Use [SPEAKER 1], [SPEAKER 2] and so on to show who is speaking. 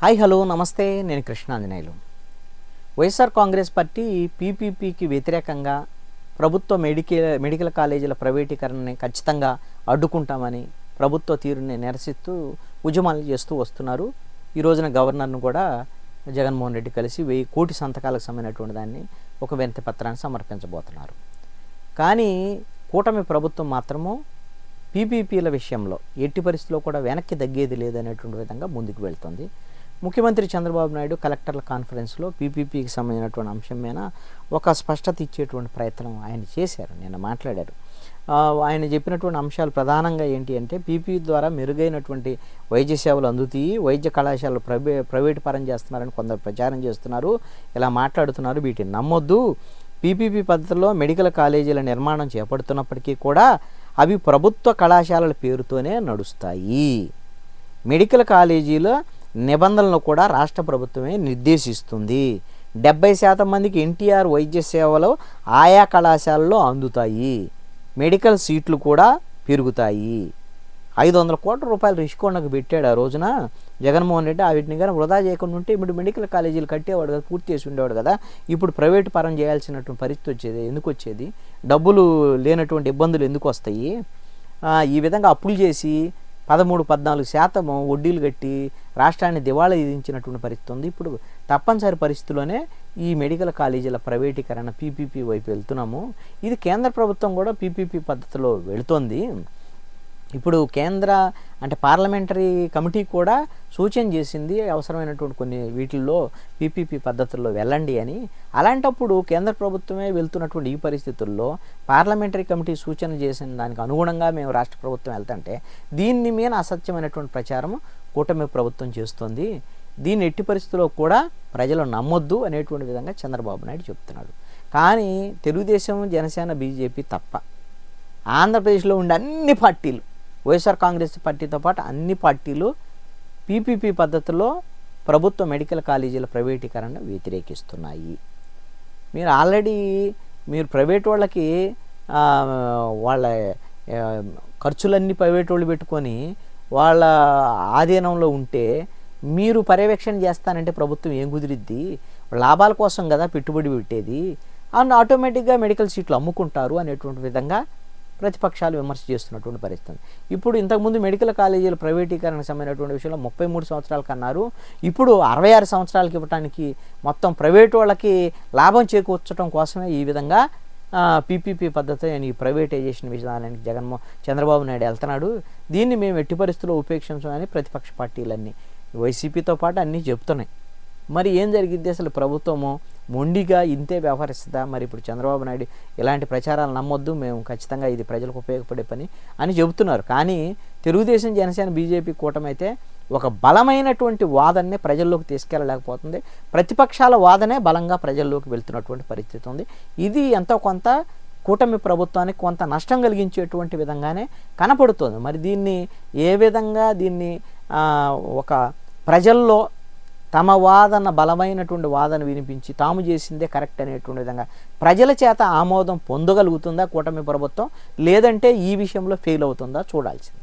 [SPEAKER 1] Hi hello నమస్తే, నేను Krishnanjaneyulu. YSR Congress party పీపీపీకి వ్యతిరేకంగా ప్రభుత్వ మెడికల్ కాలేజీల ప్రైవేటీకరణని ఖచ్చితంగా అడ్డుకుంటామని ప్రభుత్వ తీరుని నిరసిస్తూ ఉద్యమాలు చేస్తూ వస్తున్నారు. ఈ రోజున గవర్నర్ను కూడా జగన్మోహన్ రెడ్డి కలిసి 1000 కోటి సంతకాలకు సంబంధించినటువంటి దాన్ని ఒక వినతి పత్రాన్ని సమర్పించబోతున్నారు. కానీ కూటమి ప్రభుత్వం మాత్రము పీపీపీల విషయంలో ఎట్టి పరిస్థితుల్లో కూడా వెనక్కి తగ్గేది లేదనేటువంటి విధంగా ముందుకు వెళ్తుంది. ముఖ్యమంత్రి చంద్రబాబు నాయుడు కలెక్టర్ల కాన్ఫరెన్స్లో పీపీపీకి సంబంధించినటువంటి అంశం మీద ఒక స్పష్టత ఇచ్చేటువంటి ప్రయత్నం ఆయన చేశారు, నిన్న మాట్లాడారు. ఆయన చెప్పినటువంటి అంశాలు ప్రధానంగా ఏంటి అంటే, పీపీ ద్వారా మెరుగైనటువంటి వైద్య సేవలు అందుతాయి, వైద్య కళాశాలలు ప్రైవేటు పరం చేస్తున్నారని కొందరు ప్రచారం చేస్తున్నారు, ఇలా మాట్లాడుతున్నారు. వీటిని నమ్మొద్దు. పీపీపీ పద్ధతిలో మెడికల్ కాలేజీల నిర్మాణం చేపడుతున్నప్పటికీ కూడా అవి ప్రభుత్వ కళాశాలల పేరుతోనే నడుస్తాయి. మెడికల్ కాలేజీల నిబంధనలను కూడా రాష్ట్ర ప్రభుత్వమే నిర్దేశిస్తుంది. 70% మందికి ఎన్టీఆర్ వైద్య సేవలు ఆయా కళాశాలలో అందుతాయి. మెడికల్ సీట్లు కూడా పెరుగుతాయి. 500 కోట్ల రూపాయలు రిషికొండకు పెట్టాడు ఆ రోజున జగన్మోహన్ రెడ్డి. వీటిని కానీ వృధా చేయకుండా ఉంటే ఇప్పుడు మెడికల్ కాలేజీలు కట్టేవాడు కదా, పూర్తి చేసి ఉండేవాడు కదా. ఇప్పుడు ప్రైవేటు పరం చేయాల్సినటువంటి పరిస్థితి వచ్చేది. ఎందుకు వచ్చేది? డబ్బులు లేనటువంటి ఇబ్బందులు ఎందుకు వస్తాయి? ఈ విధంగా అప్పులు చేసి 13-14% వడ్డీలు కట్టి రాష్ట్రాన్ని దివాళా విధించినటువంటి పరిస్థితి ఉంది. ఇప్పుడు తప్పనిసరి పరిస్థితుల్లోనే ఈ మెడికల్ కాలేజీల ప్రైవేటీకరణ పీపీపీ వైపు వెళ్తున్నాము. ఇది కేంద్ర ప్రభుత్వం కూడా పీపీపీ పద్ధతిలో వెళుతోంది. ఇప్పుడు పార్లమెంటరీ కమిటీ కూడా సూచన చేసింది, అవసరమైనటువంటి కొన్ని వీటిల్లో పీపీపీ పద్ధతుల్లో వెళ్ళండి అని. అలాంటప్పుడు కేంద్ర ప్రభుత్వమే వెళ్తున్నటువంటి ఈ పరిస్థితుల్లో పార్లమెంటరీ కమిటీ సూచన చేసిన దానికి అనుగుణంగా మేము రాష్ట్ర ప్రభుత్వం వెళ్తుంటే దీన్ని మీద అసత్యమైనటువంటి ప్రచారం కూటమి ప్రభుత్వం చేస్తుంది. దీన్ని ఎట్టి పరిస్థితుల్లో కూడా ప్రజలు నమ్మొద్దు అనేటువంటి విధంగా చంద్రబాబు నాయుడు చెప్తున్నాడు. కానీ తెలుగుదేశం, జనసేన, బీజేపీ తప్ప ఆంధ్రప్రదేశ్లో ఉండే అన్ని పార్టీలు, వైఎస్ఆర్ కాంగ్రెస్ పార్టీతో పాటు అన్ని పార్టీలు పీపీపీ పద్ధతిలో ప్రభుత్వ మెడికల్ కాలేజీల ప్రైవేటీకరణ వ్యతిరేకిస్తున్నాయి. మీరు ఆల్రెడీ ప్రైవేట్ వాళ్ళకి వాళ్ళ ఖర్చులన్నీ ప్రైవేట్ వాళ్ళు పెట్టుకొని వాళ్ళ ఆధీనంలో ఉంటే మీరు పర్యవేక్షణ చేస్తానంటే ప్రభుత్వం ఏం కుదిరిద్ది? లాభాల కోసం కదా పెట్టుబడి పెట్టేది. అండ్ ఆటోమేటిక్గా మెడికల్ సీట్లు అమ్ముకుంటారు అనేటువంటి విధంగా ప్రతిపక్షాలు విమర్శ చేస్తున్నటువంటి పరిస్థితి. ఇప్పుడు ఇంతకుముందు మెడికల్ కాలేజీల ప్రైవేటీకరణకు సంబంధించినటువంటి విషయంలో 33 సంవత్సరాలకు అన్నారు. ఇప్పుడు 66 సంవత్సరాలకి ఇవ్వడానికి మొత్తం ప్రైవేటు వాళ్ళకి లాభం చేకూర్చడం కోసమే ఈ విధంగా పీపీపీ పద్ధతి అని ప్రైవేటైజేషన్ విధానానికి చంద్రబాబు నాయుడు వెళ్తున్నాడు. దీన్ని మేము ఎట్టి పరిస్థితుల్లో ఉపేక్షించమని ప్రతిపక్ష పార్టీలన్నీ వైసీపీతో పాటు అన్నీ చెప్తున్నాయి. మరి ఏం జరిగిద్ది? అసలు ప్రభుత్వము మొండిగా ఇంతే వ్యవహరిస్తుందా? మరి ఇప్పుడు చంద్రబాబు నాయుడు ఇలాంటి ప్రచారాలు నమ్మొద్దు, మేము ఖచ్చితంగా ఇది ప్రజలకు ఉపయోగపడే పని అని చెబుతున్నారు. కానీ తెలుగుదేశం, జనసేన, బీజేపీ కూటమి అయితే ఒక బలమైనటువంటి వాదనని ప్రజల్లోకి తీసుకెళ్ళలేకపోతుంది. ప్రతిపక్షాల వాదనే బలంగా ప్రజల్లోకి వెళ్తున్నటువంటి పరిస్థితి ఉంది. ఇది ఎంతో కొంత కూటమి ప్రభుత్వానికి కొంత నష్టం కలిగించేటువంటి విధంగానే కనపడుతుంది. మరి దీన్ని ఏ విధంగా ఒక ప్రజల్లో తమ వాదన, బలమైనటువంటి వాదన వినిపించి తాము చేసిందే కరెక్ట్ అనేటువంటి విధంగా ప్రజల చేత ఆమోదం పొందగలుగుతుందా కూటమి ప్రభుత్వం? లేదంటే ఈ విషయంలో ఫెయిల్ అవుతుందా చూడాల్సింది.